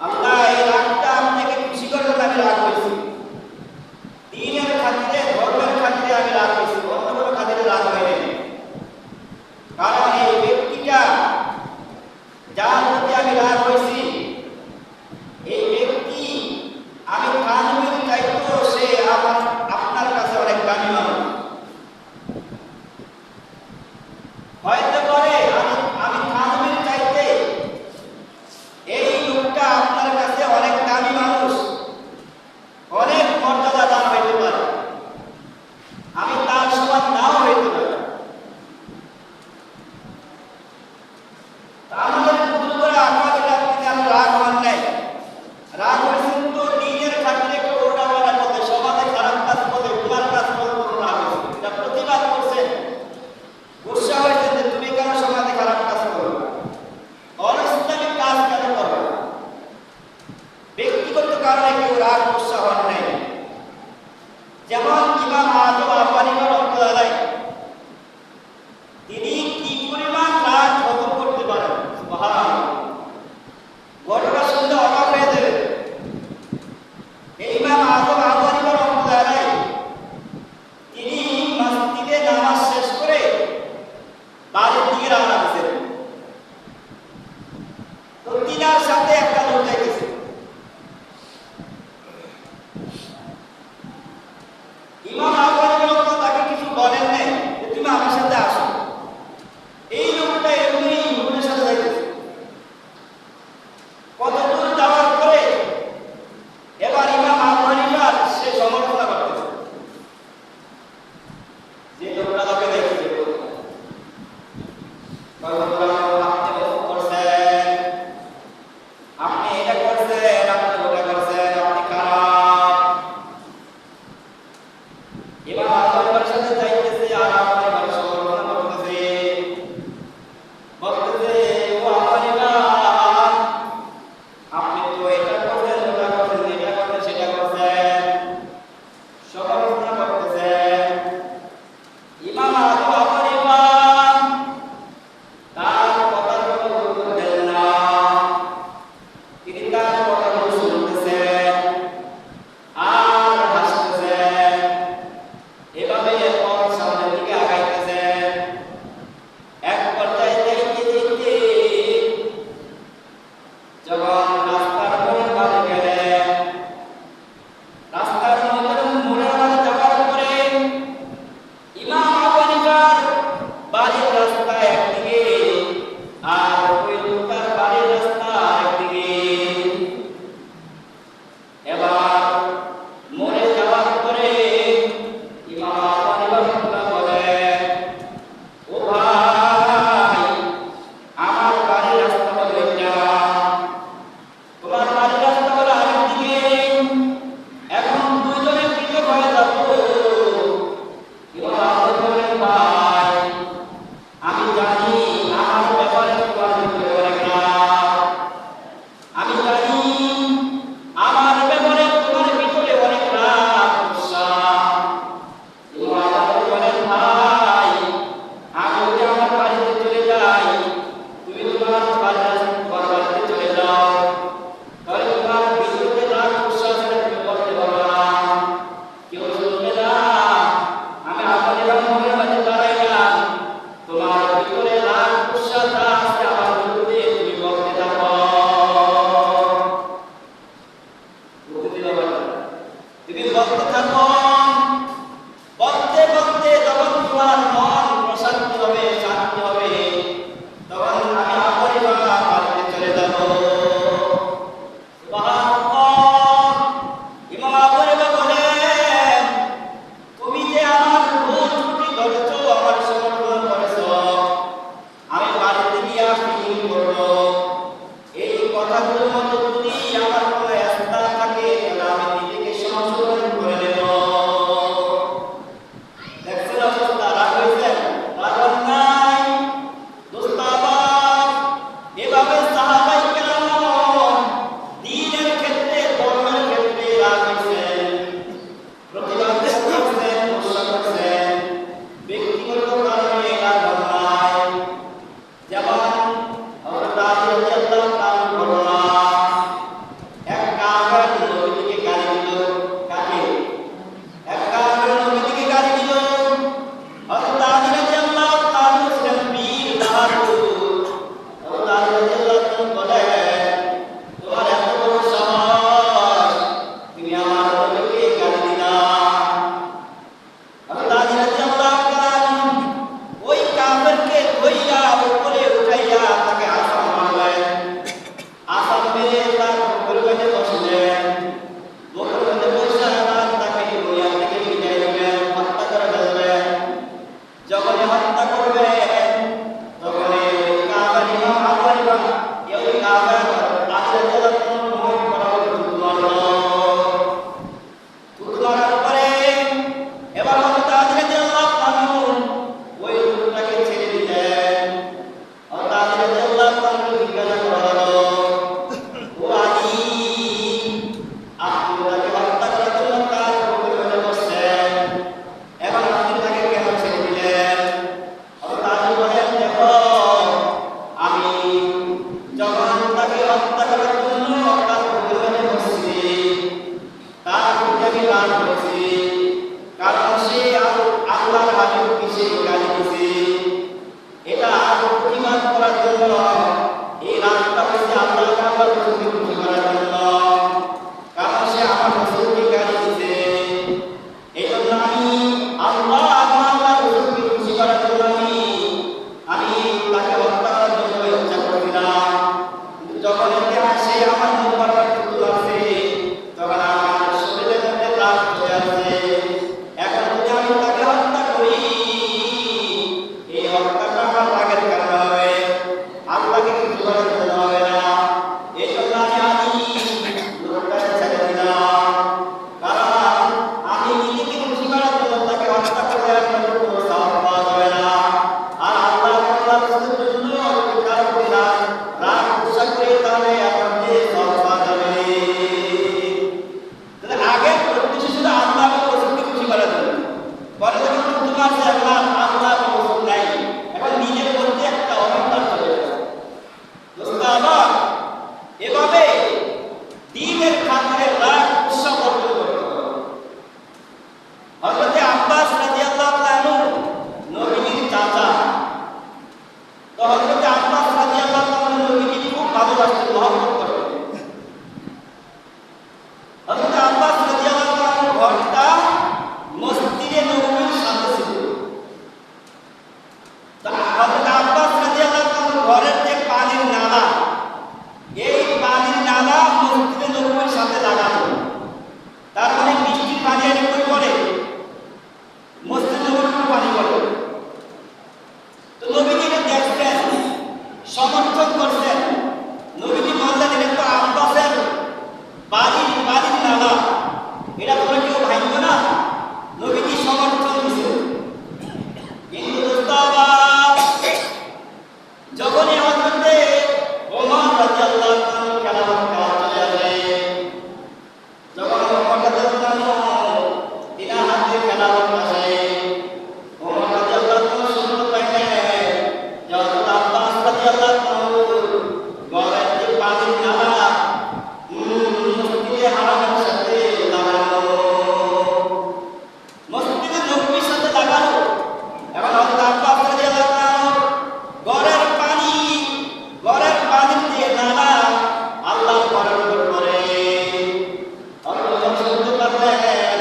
আল্লাহ এই রাগটা কারণে কেউ রাগ গুসা হন নাই। যেমন ইমাম আযম আবু হানিফা রাহমাতুল্লাহ, তিনি কি পরিমাণ রাগ হজম করতে পারেন, সুবহানাল্লাহ। ঘটনা শুনলে অবাক হয়ে যাবে। এই ইমাম আযম আবু হানিফা রাহমাতুল্লাহ, তিনি মসজিদে নামাজ শেষ করে বাড়ির দিকে রওনা দিয়েছেন। তো তিনার সাথে একটা লোক যাইতেছে। ইমাম আবু হানিফা নালা মসজিদে নববীর সাথে লাগানো। তার মানে বৃষ্টির পানি এনে কই পড়ে? মসজিদে নববীর পানি পড়ে। তো নবীজি এটা দেখছেন, সমর্থন করছেন। নবীজি বললেন এটা তো আব্বাসের বাড়ির নালা, এটা তোমরা কেউ ভাঙবে না। নবীজি সমর্থন দিছে। কিন্তু যখনই হযরতে ওমর রাদিয়াল্লাহু আনহু খেলাফত চলে আসে, যখন ওমর রাদিয়াল্লাহু আনহু তিনার হাতে খেলাফত আসে, ওমর রাদিয়াল্লাহু আনহু শুনতে পাইলেন যে হযরত আব্বাস রাদিয়াল্লাহু আনহু ঘরের যে পানির নালা মসজিদে হারামের সাথে লাগানো, মসজিদে নববীর সাথে লাগানো। এখন হযরত আব্বাস রাদিয়াল্লাহু আনহু ঘরের পানির যে নালা আল্লাহর ঘরের উপর পড়ে, শুনতে পারলেন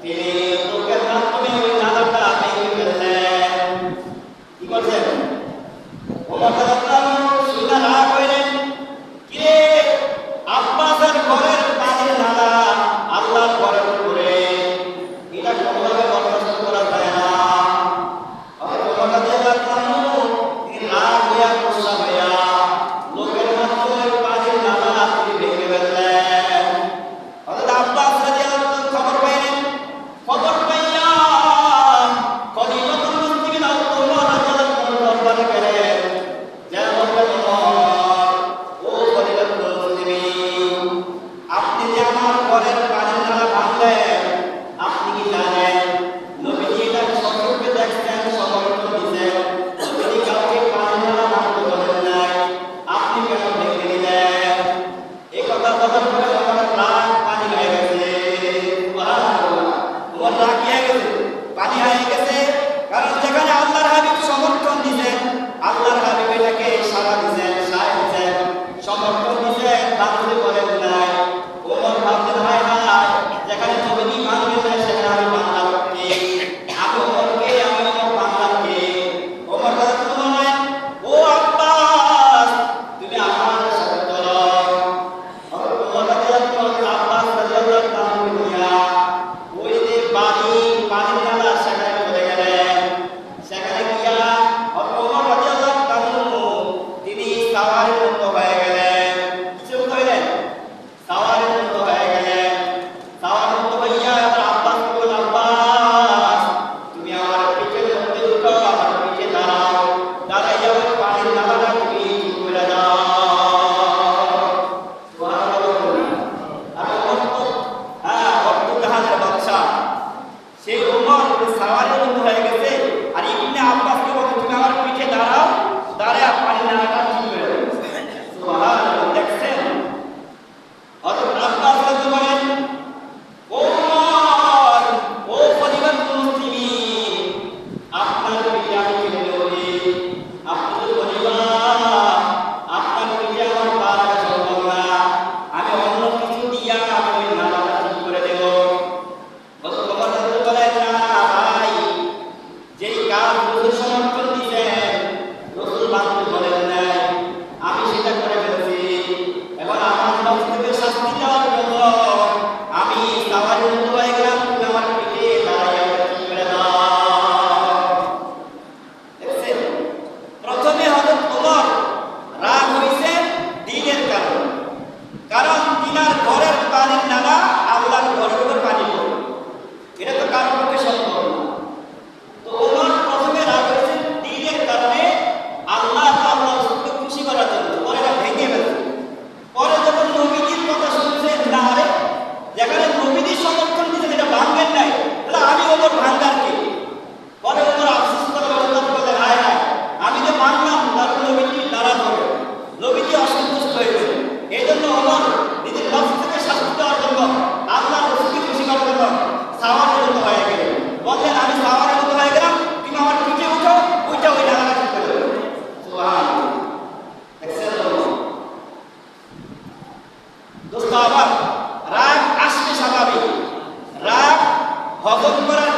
তিনি লোকের মাধ্যমে ওই নালাটা ভেঙে ফেললেন। কি করছেন? ওমর রাদিয়াল্লাহু আনহু শুনে রাগ হইলেন, কিরে আব্বাসের ঘরের পানির নালা আল্লাহর ঘরের উপরে, এটা কোনোভাবে বরদাস্ত করা যায় না। ওমর রাদিয়াল্লাহু আনহু তিনি রাগ হইয়া গুসা হইয়া লোকের মাধ্যমে পানির নালা তিনি ভেঙে ফেললেন। হযরত আব্বাস রাদিয়াল্লাহু আনহু খবর পাইয়া খলিফাতুল মুসলিমিন ওমর রাদিয়াল্লাহু আনহু দরবারে গেলেন। যে বললেন, ও খলিফাতুল মুসলিমিন, আপনি যে আমার ঘরের পানির নালা ভাঙলেন, আপনি কি জানেন নবীজি এটা সচক্ষে দেখছেন, সমর্থন দিয়েছেন, নবীজি কাউকে পানির নালা ভাঙতে বলেন নাই, আপনি কেন ভেঙে দিলেন? এই কথা বলার পরে আমার রাগ পানি হয়ে গেছে। সুবহানাল্লাহ, ওমর রাগ হয়ে গেছে, পানি হয়ে গেছে। কারণ যেখানে আল্লাহর হাবিব সমর্থন দিয়েছেন, আল্লাহর হাবিব এটাকে সাড়া দিয়েছেন, সায় দিয়েছেন, সমর্থন দিয়েছেন, ভাঙতে বলেন নাই। ওমর ভাবতেন, হায় হায়, যেখানে নবীজি ভাঙবেন না সেখানে আমি ভাঙলাম কে? আমি ওমরকে, আমি ওমর ভাঙলাম কে? ওমর রাদিয়াল্লাহু আনহু বলেন, ও আব্বাস, তুমি আমার সাথে চলো। ওমর রাদিয়াল্লাহু আনহু আব্বাস রাদিয়াল্লাহু আনহু নিয়া ওই যে পানির নালা সেখানে চলে গেলেন। সেখানে গিয়া ওমর রাদিয়াল্লাহু আনহু তিনি সাওয়ারের মতো হয়ে গেলেন। কিছু হইলেন, সাওয়ারের মতো হয়ে গেলেন। সাওয়ারের মতো হইয়া এবার আব্বাস বললেন, আব্বাস তুমি আমার পিঠের মধ্যে ঢুকো, আমার পিঠে দাঁড়াও, দাঁড়াইয়া ওই পানির নালাটা তুমি ঠিক করে দাও। সুবহানাল্লাহ। আর ওমর তো জাহানের বাদশা, সেই ওমর সাওয়ারের মতো হয়ে গেছে। আর ইবনে আব্বাসকে বলে, তুমি আমার পিঠে দাঁড়াও, দাঁড়ায় পানির নালাটা ঠিক করে দাও। সুবহানাল্লাহ। দেখছেন হযরত আব্বাস রাদিয়াল্লাহু বলেন, ওমর, ও খলিফাতুল মুসলিমিন, আপনার পিঠে আমি কেটে দেবনি, আপনি তো খলিফা, আপনার পিঠে আমার পা রাখা সম্ভব না, আমি অন্য কিছু দিয়া আমি ওই নালাটা ঠিক করে দেব। হযরত ওমর রাদিয়াল্লাহু বলেন, না ভাই, যেই কাজ রাসূল সমর্থন দিয়েছেন, রাসূল বাঁধতে বলেন নাই, আমি সেটা করে ফেলছি। এখন আমার নফসকে শাস্তি দেওয়ার জন্য আমি সাওয়ারের মতো হয়ে গেলাম, তুমি আমার পিঠে দাঁড়াইয়া ঠিক করে দাও। দেখছেন, প্রথমে হযরত ওমর রাগ হইছে দ্বীনের কারণে, কারণ তিনার ঘরের পানির নালা আল্লাহর ঘরের উপর পানি পড়ে, এটা তো কারোর পক্ষে সম্ভব না। তো ওমর প্রথমে রাগ হয়েছে দ্বীনের কারণে, আল্লাহ রাসূলকে খুশি করার জন্য, পরে এটা ভেঙে ফেলছে। পরে যখন নবীজির কথা শুনছেন, না আরে যেখানে নবীজি সমর্থন দিয়েছেন এটা ভাঙবেন নাই, তাহলে আমি ওমর ভাঙার কে? পরে ওমর আফসোস করে বললেন, হায় হায়, আমি যে ভাঙলাম তারপর নবীজি নারাজ হবে, নবীজি অসন্তুষ্ট হয়ে গেল। এই জন্য ওমর নিজের নফস থেকে শাস্তি দেওয়ার জন্য, আল্লাহ রাসূলকে খুশি করার জন্য সাওয়ারের মতো হয়ে গেল। বললেন, আমি সাওয়ারের মতো হয়ে গেলাম, তুমি আমার পিঠে উঠো, ওইটা ওই নালাটা ঠিক করে দেবো। সুবহানাল্লাহ। দেখছেন দোস্ত, আবার রাগ আসলে স্বাভাবিক, রাগ হজম করার